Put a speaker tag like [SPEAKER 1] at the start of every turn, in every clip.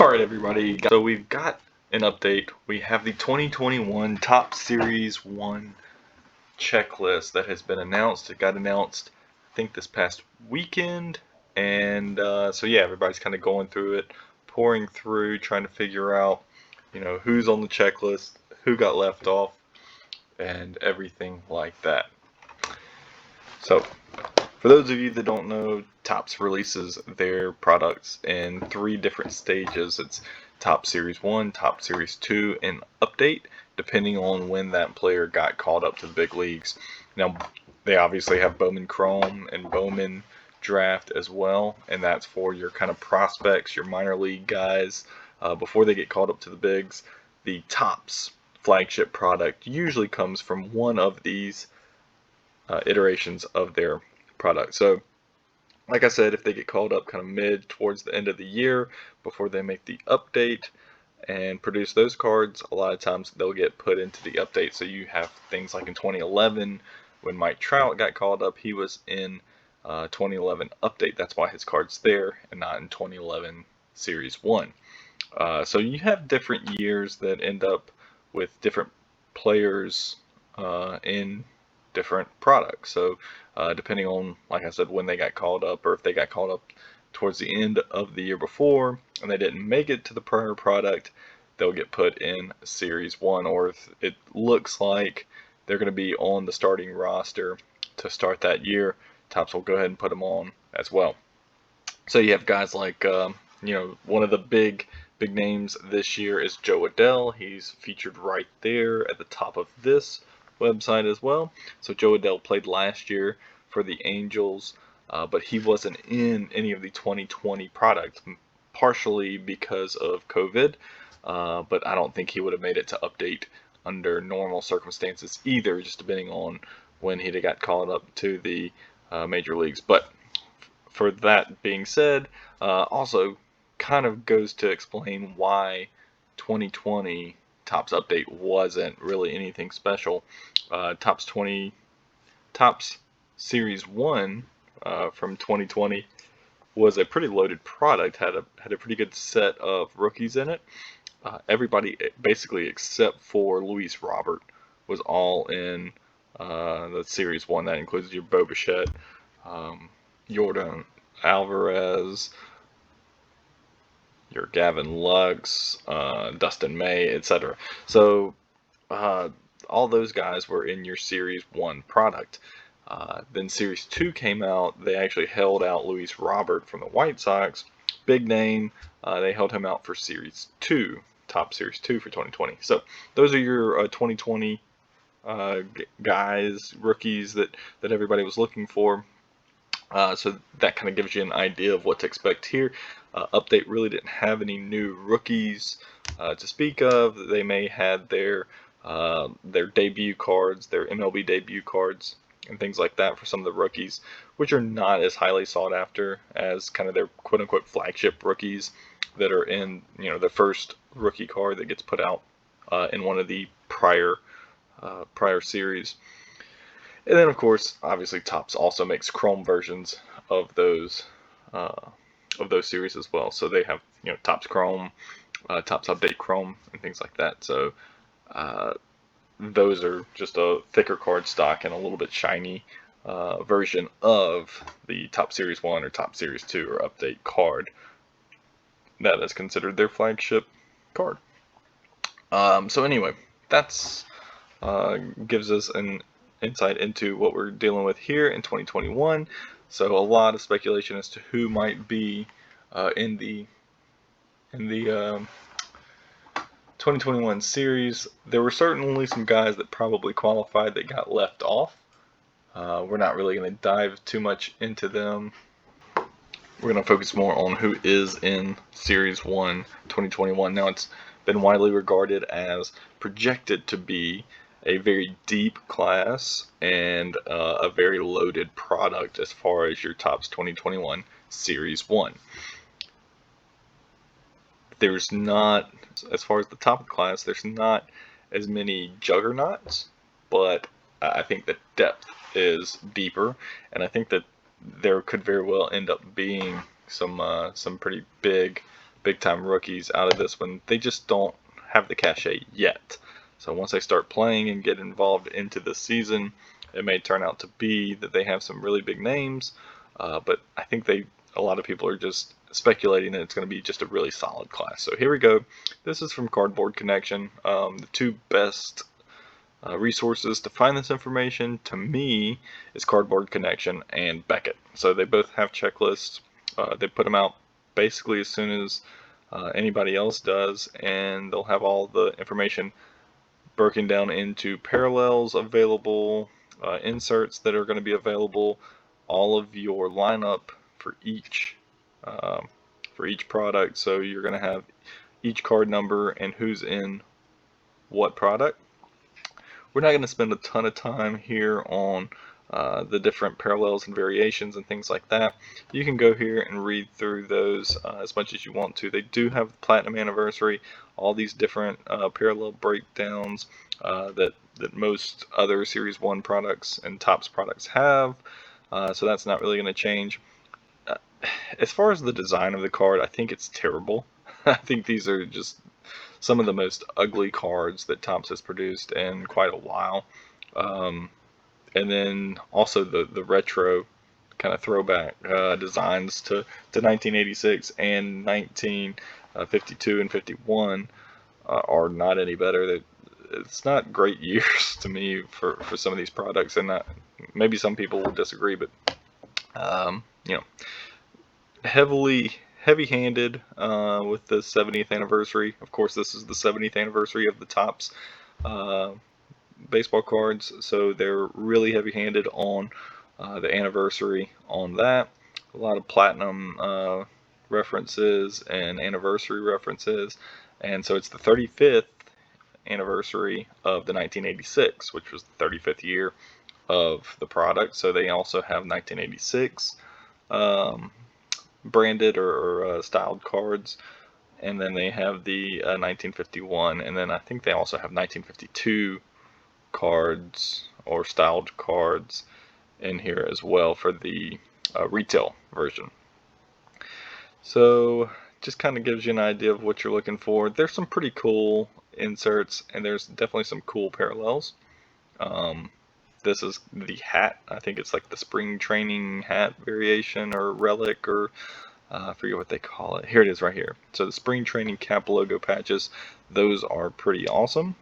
[SPEAKER 1] Alright everybody, so we've got an update. We have the 2021 Topps Series 1 checklist that has been announced. It got announced, I think, this past weekend. And so yeah, everybody's kind of going through it, pouring through, trying to figure out, who's on the checklist, who got left off, and everything like that. So, for those of you that don't know, Topps releases their products in 3 different stages. It's Topps Series 1, Topps Series 2, and Update, depending on when that player got called up to the big leagues. Now, they obviously have Bowman Chrome and Bowman Draft as well, and that's for your kind of prospects, your minor league guys, before they get called up to the bigs. The Topps flagship product usually comes from one of these iterations of their product. So, like I said, if they get called up kind of mid towards the end of the year before they make the update and produce those cards, a lot of times they'll get put into the update. So you have things like in 2011 when Mike Trout got called up, he was in 2011 update. That's why his card's there and not in 2011 Series 1. So you have different years that end up with different players in different products. So depending on, like I said, when they got called up, or if they got called up towards the end of the year before and they didn't make it to the prior product, they'll get put in Series 1, or if it looks like they're going to be on the starting roster to start that year, Topps will go ahead and put them on as well. So you have guys like, one of the big names this year is Jo Adell. He's featured right there at the top of this website as well. So Jo Adell played last year for the Angels, but he wasn't in any of the 2020 products, partially because of COVID, but I don't think he would have made it to update under normal circumstances either, just depending on when he'd got called up to the major leagues. But for that being said, also kind of goes to explain why 2020 Topps update wasn't really anything special. Topps Series 1 from 2020 was a pretty loaded product, had a pretty good set of rookies in it. Everybody basically except for Luis Robert was all in the Series 1. That includes your Bo Bichette, Yordan Alvarez, your Gavin Lux, Dustin May, etc. So all those guys were in your Series 1 product. Then Series 2 came out. They actually held out Luis Robert from the White Sox. Big name. They held him out for Series 2, Topps Series 2 for 2020. So those are your 2020 guys, rookies that everybody was looking for. So that kind of gives you an idea of what to expect here. Update really didn't have any new rookies to speak of. They may have their debut cards, their MLB debut cards, and things like that for some of the rookies, which are not as highly sought after as kind of their quote-unquote flagship rookies that are in, the first rookie card that gets put out in one of the prior series. And then, of course, obviously, Topps also makes Chrome versions of those series as well. So they have, Topps Chrome, Topps Update Chrome, and things like that. So those are just a thicker card stock and a little bit shiny version of the Topps Series 1 or Topps Series 2 or Update card. That is considered their flagship card. So anyway, that's gives us an insight into what we're dealing with here in 2021. So a lot of speculation as to who might be in the 2021 series. There were certainly some guys that probably qualified that got left off. We're not really going to dive too much into them. We're going to focus more on who is in Series 1 2021. Now, it's been widely regarded as projected to be a very deep class and a very loaded product as far as your Topps 2021 Series 1. There's not, as far as the top of the class, there's not as many juggernauts, but I think the depth is deeper, and I think that there could very well end up being some pretty big big time rookies out of this one. They just don't have the cachet yet. So once they start playing and get involved into the season, it may turn out to be that they have some really big names. But I think a lot of people are just speculating that it's going to be just a really solid class. So here we go. This is from Cardboard Connection. The two best resources to find this information, to me, is Cardboard Connection and Beckett. So they both have checklists. They put them out basically as soon as anybody else does, and they'll have all the information broken down into parallels available, inserts that are going to be available, all of your lineup for each product. So you're going to have each card number and who's in what product. We're not going to spend a ton of time here on the different parallels and variations and things like that. You can go here and read through those as much as you want to. They do have the Platinum Anniversary, all these different parallel breakdowns that most other Series 1 products and Topps products have. So that's not really going to change. As far as the design of the card, I think it's terrible. I think these are just some of the most ugly cards that Topps has produced in quite a while. And then also the retro kind of throwback designs to 1986 and 1952 and 51 are not any better. It's not great years to me for some of these products, and maybe some people will disagree, but you know, heavy-handed with the 70th anniversary. Of course, this is the 70th anniversary of the Topps baseball cards, so they're really heavy-handed on the anniversary on that. A lot of platinum references and anniversary references, and so it's the 35th anniversary of the 1986, which was the 35th year of the product. So they also have 1986 branded or styled cards, and then they have the 1951, and then I think they also have 1952 cards or styled cards in here as well for the retail version. So just kind of gives you an idea of what you're looking for. There's some pretty cool inserts, and there's definitely some cool parallels. This is the hat. I think it's like the spring training hat variation or relic, or I forget what they call it. Here it is right here. So the spring training cap logo patches, those are pretty awesome.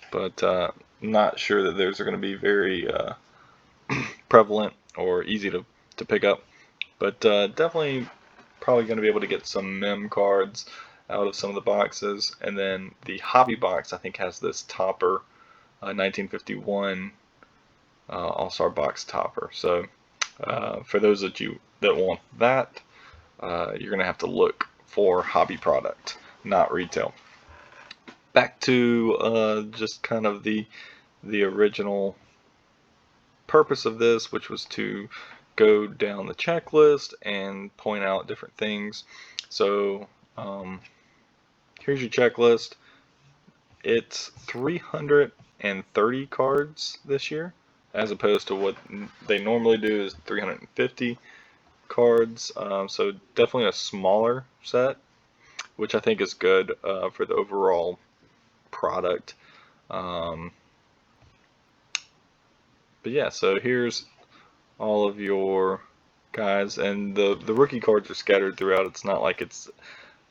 [SPEAKER 1] But not sure that those are going to be very prevalent or easy to pick up. But definitely probably going to be able to get some mem cards out of some of the boxes. And then the hobby box, I think, has this topper, 1951 All-Star box topper. So for those of you that want that, you're going to have to look for hobby product, not retail. Back to just kind of the original purpose of this, which was to go down the checklist and point out different things. So here's your checklist. It's 330 cards this year, as opposed to what they normally do is 350 cards. So definitely a smaller set, which I think is good for the overall product. But yeah, so here's all of your guys, and the rookie cards are scattered throughout. It's not like it's,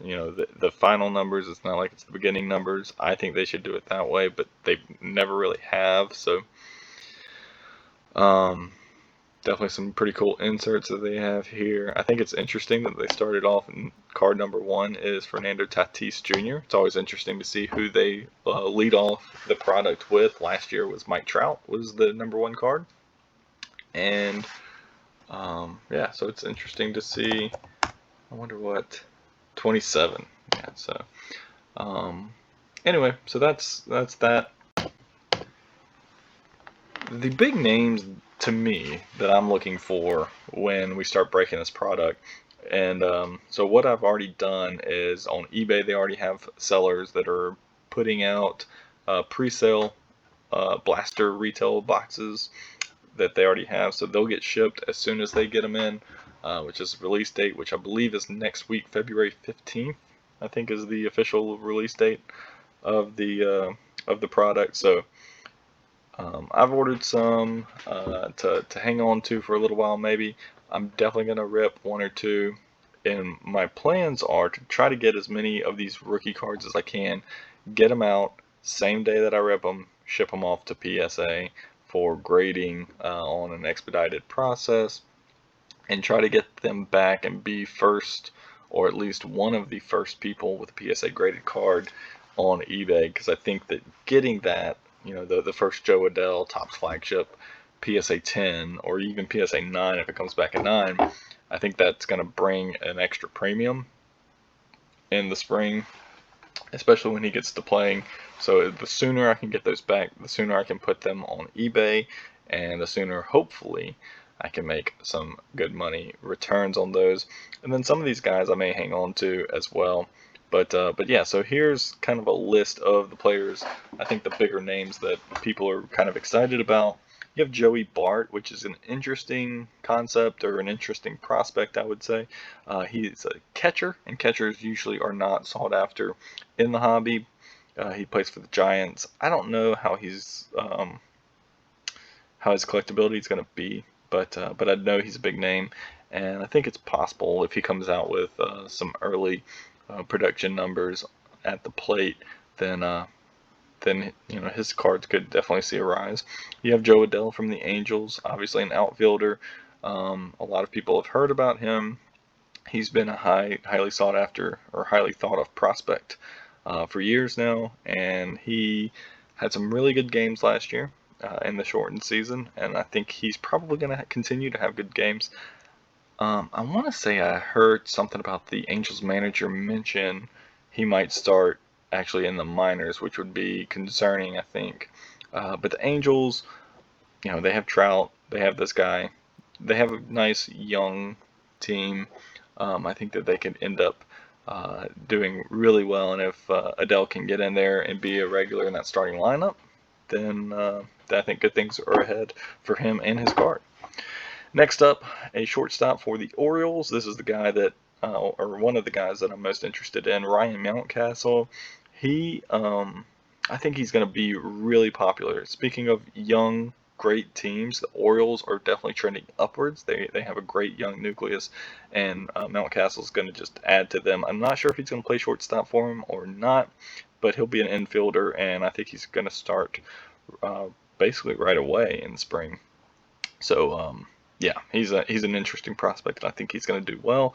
[SPEAKER 1] you know, the final numbers. It's not like it's the beginning numbers. I think they should do it that way, but they never really have. So definitely some pretty cool inserts that they have here. I think it's interesting that they started off in card number 1 is Fernando Tatis Jr. It's always interesting to see who they lead off the product with. Last year was Mike Trout was the number 1 card. And yeah, so it's interesting to see. I wonder what 27. Yeah, so anyway, so that's that. The big names to me that I'm looking for when we start breaking this product, and so what I've already done is on eBay they already have sellers that are putting out pre-sale blaster retail boxes that they already have, so they'll get shipped as soon as they get them in. which is release date, which I believe is next week, February 15th. I think is the official release date of the product. So I've ordered some to hang on to for a little while. Maybe I'm definitely gonna rip one or two, and my plans are to try to get as many of these rookie cards as I can, get them out same day that I rip them, ship them off to PSA for grading on an expedited process, and try to get them back and be first, or at least one of the first people with a PSA graded card on eBay, because I think that getting that, the first Jo Adell Topps flagship PSA 10 or even PSA 9 if it comes back at 9, I think that's going to bring an extra premium in the spring, especially when he gets to playing. So the sooner I can get those back, the sooner I can put them on eBay, and the sooner, hopefully, I can make some good money returns on those. And then some of these guys I may hang on to as well. But yeah, so here's kind of a list of the players, I think the bigger names that people are kind of excited about. You have Joey Bart, which is an interesting concept, or an interesting prospect, I would say. He's a catcher, and catchers usually are not sought after in the hobby. He plays for the Giants. I don't know how his collectability is going to be, but I know he's a big name, and I think it's possible if he comes out with some early production numbers at the plate, then his cards could definitely see a rise. You have Jo Adell from the Angels, obviously an outfielder. A lot of people have heard about him. He's been a highly sought after, or highly thought of prospect for years now, and he had some really good games last year in the shortened season, and I think he's probably going to continue to have good games. I want to say I heard something about the Angels manager mention he might start actually in the minors, which would be concerning, I think. But the Angels, they have Trout, they have this guy, they have a nice young team. I think that they could end up doing really well, and if Adell can get in there and be a regular in that starting lineup, then I think good things are ahead for him and his card. Next up, a shortstop for the Orioles. This is the guy that, or one of the guys that I'm most interested in, Ryan Mountcastle. I think he's going to be really popular. Speaking of young, great teams, the Orioles are definitely trending upwards. They have a great young nucleus, and Mountcastle is going to just add to them. I'm not sure if he's going to play shortstop for him or not, but he'll be an infielder, and I think he's going to start basically right away in the spring. So, yeah, he's an interesting prospect, and I think he's going to do well.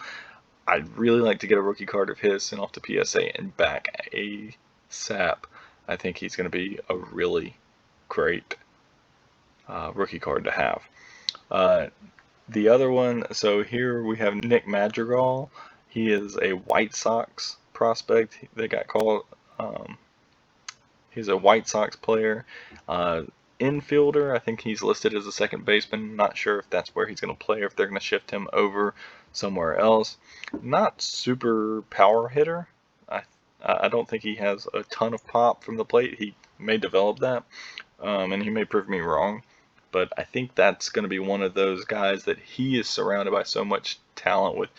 [SPEAKER 1] I'd really like to get a rookie card of his sent off to PSA and back ASAP. I think he's going to be a really great rookie card to have. The other one, so here we have Nick Madrigal. He is a White Sox prospect. They got called. He's a White Sox player. Infielder, I think he's listed as a second baseman. Not sure if that's where he's going to play, or if they're going to shift him over somewhere else. Not super power hitter. I don't think he has a ton of pop from the plate. He may develop that, and he may prove me wrong. But I think that's going to be one of those guys that he is surrounded by so much talent with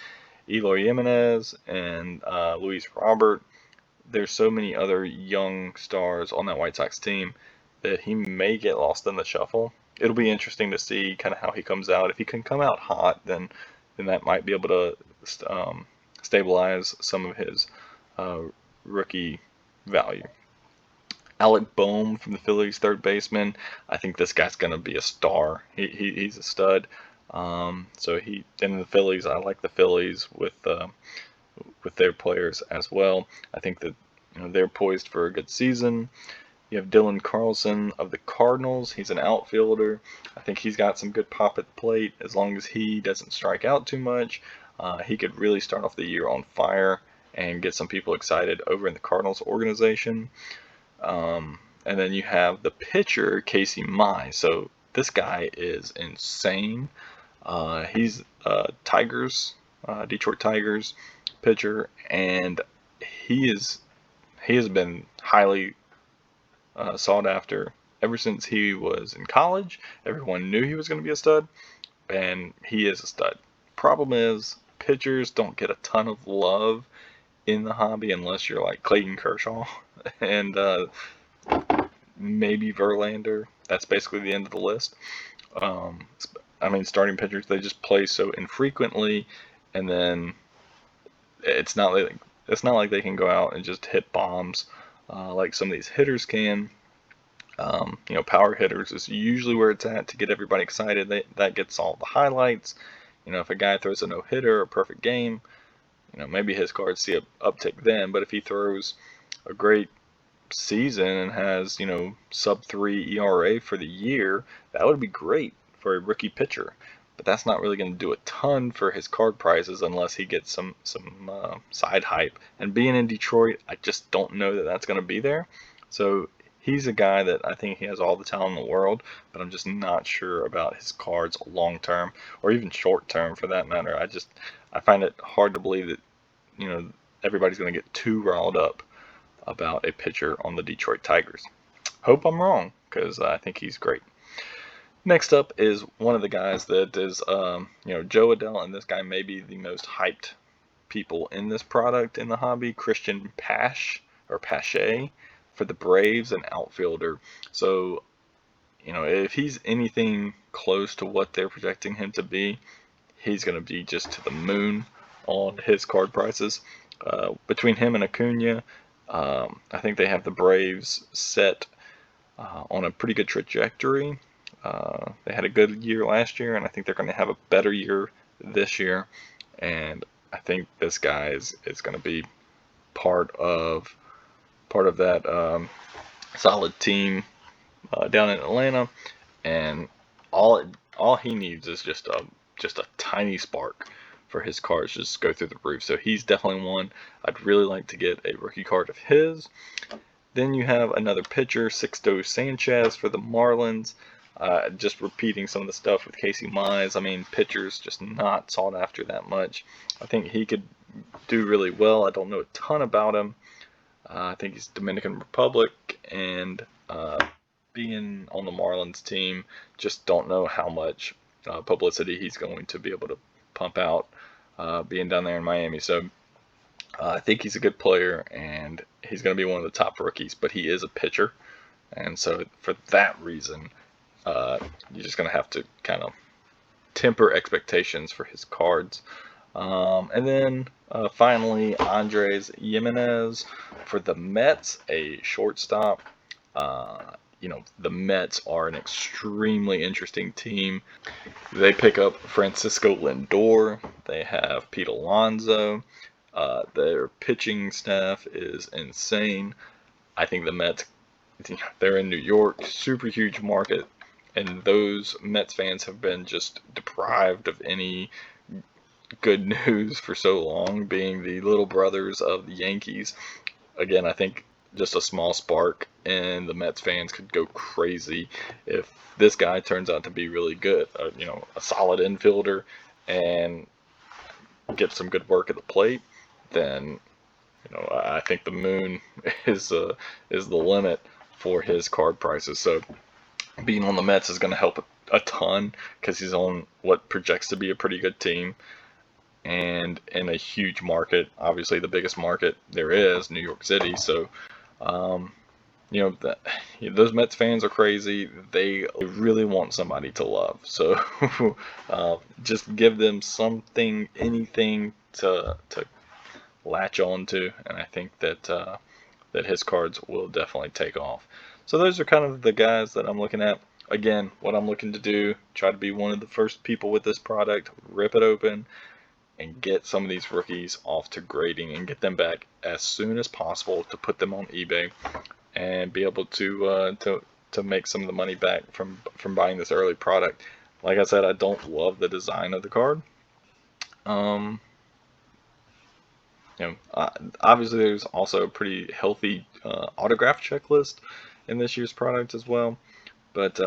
[SPEAKER 1] Eloy Jimenez and Luis Robert. There's so many other young stars on that White Sox team that he may get lost in the shuffle. It'll be interesting to see kind of how he comes out. If he can come out hot, then that might be able to stabilize some of his rookie value. Alec Bohm from the Phillies, third baseman. I think this guy's going to be a star. He's a stud. So in the Phillies, I like the Phillies with their players as well. I think that they're poised for a good season. You have Dylan Carlson of the Cardinals. He's an outfielder. I think he's got some good pop at the plate. As long as he doesn't strike out too much, he could really start off the year on fire and get some people excited over in the Cardinals organization. And then you have the pitcher, Casey Mize. So this guy is insane. He's Detroit Tigers pitcher, and he has been highly sought after ever since he was in college. Everyone knew he was going to be a stud, and he is a stud. problem is pitchers don't get a ton of love in the hobby unless you're like Clayton Kershaw and maybe Verlander. That's basically the end of the list. Um, I mean, starting pitchers, they just play so infrequently, and then it's not like they can go out and just hit bombs like some of these hitters can. Power hitters is usually where it's at to get everybody excited. That gets all the highlights. If a guy throws a no-hitter, a perfect game, maybe his cards see an uptick then. But if he throws a great season and has, sub 3 ERA for the year, that would be great for a rookie pitcher. But that's not really going to do a ton for his card prices unless he gets some side hype. And being in Detroit, I just don't know that that's going to be there. So he's a guy that I think he has all the talent in the world, but I'm just not sure about his cards long term or even short term for that matter. I find it hard to believe that everybody's going to get too riled up about a pitcher on the Detroit Tigers. Hope I'm wrong, because I think he's great. Next up is one of the guys that is, Jo Adell, and this guy may be the most hyped people in this product in the hobby, Christian Pache for the Braves, an outfielder. So, if he's anything close to what they're projecting him to be, he's going to be just to the moon on his card prices. Between him and Acuna, I think they have the Braves set on a pretty good trajectory. They had a good year last year, and I think they're going to have a better year this year. And I think this guy is going to be part of that solid team down in Atlanta. And all he needs is just a tiny spark for his cards just go through the roof. So he's definitely one I'd really like to get a rookie card of his. Then you have another pitcher, Sixto Sanchez for the Marlins. Just repeating some of the stuff with Casey Mize. I mean, pitchers just not sought after that much. I think he could do really well. I don't know a ton about him. I think he's Dominican Republic, and being on the Marlins team, just don't know how much publicity he's going to be able to pump out being down there in Miami. So I think he's a good player, and he's going to be one of the top rookies, but he is a pitcher. And so for that reason, you're just going to have to kind of temper expectations for his cards. And then finally, Andres Gimenez for the Mets, a shortstop. The Mets are an extremely interesting team. They pick up Francisco Lindor. They have Pete Alonso. Their pitching staff is insane. I think the Mets, they're in New York, super huge market, and those Mets fans have been just deprived of any good news for so long, being the little brothers of the Yankees. Again, I think just a small spark and the Mets fans could go crazy if this guy turns out to be really good. A solid infielder and get some good work at the plate, then I think the moon is the limit for his card prices. So being on the Mets is going to help a ton because he's on what projects to be a pretty good team and in a huge market, obviously the biggest market there is, New York City. So those Mets fans are crazy. They really want somebody to love. So just give them something, anything to latch on to, and I think that his cards will definitely take off. So those are kind of the guys that I'm looking at. Again, what I'm looking to do, try to be one of the first people with this product, rip it open, and get some of these rookies off to grading and get them back as soon as possible to put them on eBay and be able to make some of the money back from buying this early product. Like I said, I don't love the design of the card. Obviously there's also a pretty healthy autograph checklist in this year's product as well. But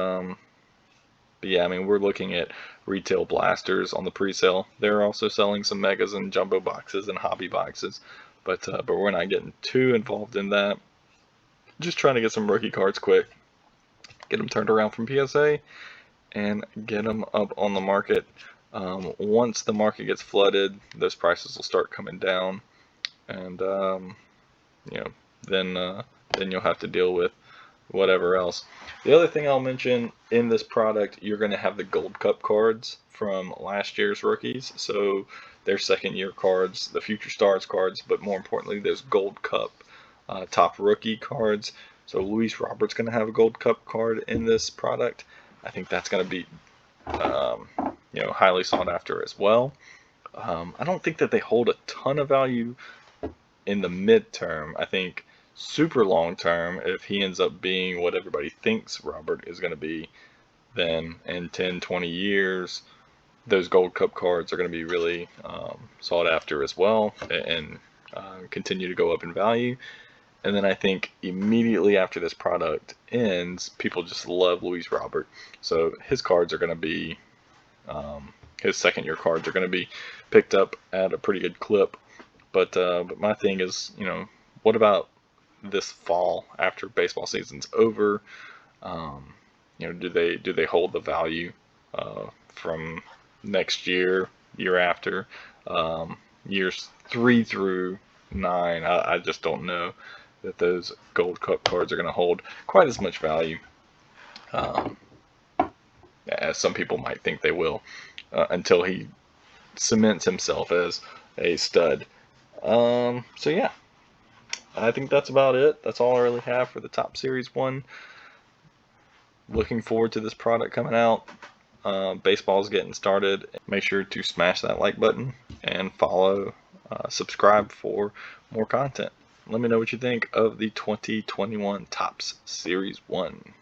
[SPEAKER 1] yeah, I mean, we're looking at retail blasters on the pre-sale. They're also selling some megas and jumbo boxes and hobby boxes, but we're not getting too involved in that. Just trying to get some rookie cards quick, get them turned around from PSA, and get them up on the market Once the market gets flooded, those prices will start coming down, and you know, then you'll have to deal with whatever else. The other thing I'll mention in this product, you're going to have the Gold Cup cards from last year's rookies. So their second year cards, the Future Stars cards, but more importantly, those Gold Cup top rookie cards. So Luis Robert's going to have a Gold Cup card in this product. I think that's going to be highly sought after as well. I don't think that they hold a ton of value in the midterm. I think super long term, if he ends up being what everybody thinks Robert is going to be, then in 10, 20 years, those Gold Cup cards are going to be really sought after as well, and continue to go up in value. And then I think immediately after this product ends, people just love Luis Robert. So his cards are going to be, his second year cards are going to be picked up at a pretty good clip. But my thing is, what about this fall after baseball season's over? Do they hold the value from next year, year after, years 3 through 9? I just don't know that those Gold Cup cards are going to hold quite as much value as some people might think they will, until he cements himself as a stud. So yeah, I think that's about it. That's all I really have for the Top Series 1. Looking forward to this product coming out. Baseball's getting started. Make sure to smash that like button and follow, subscribe for more content. Let me know what you think of the 2021 Topps Series 1.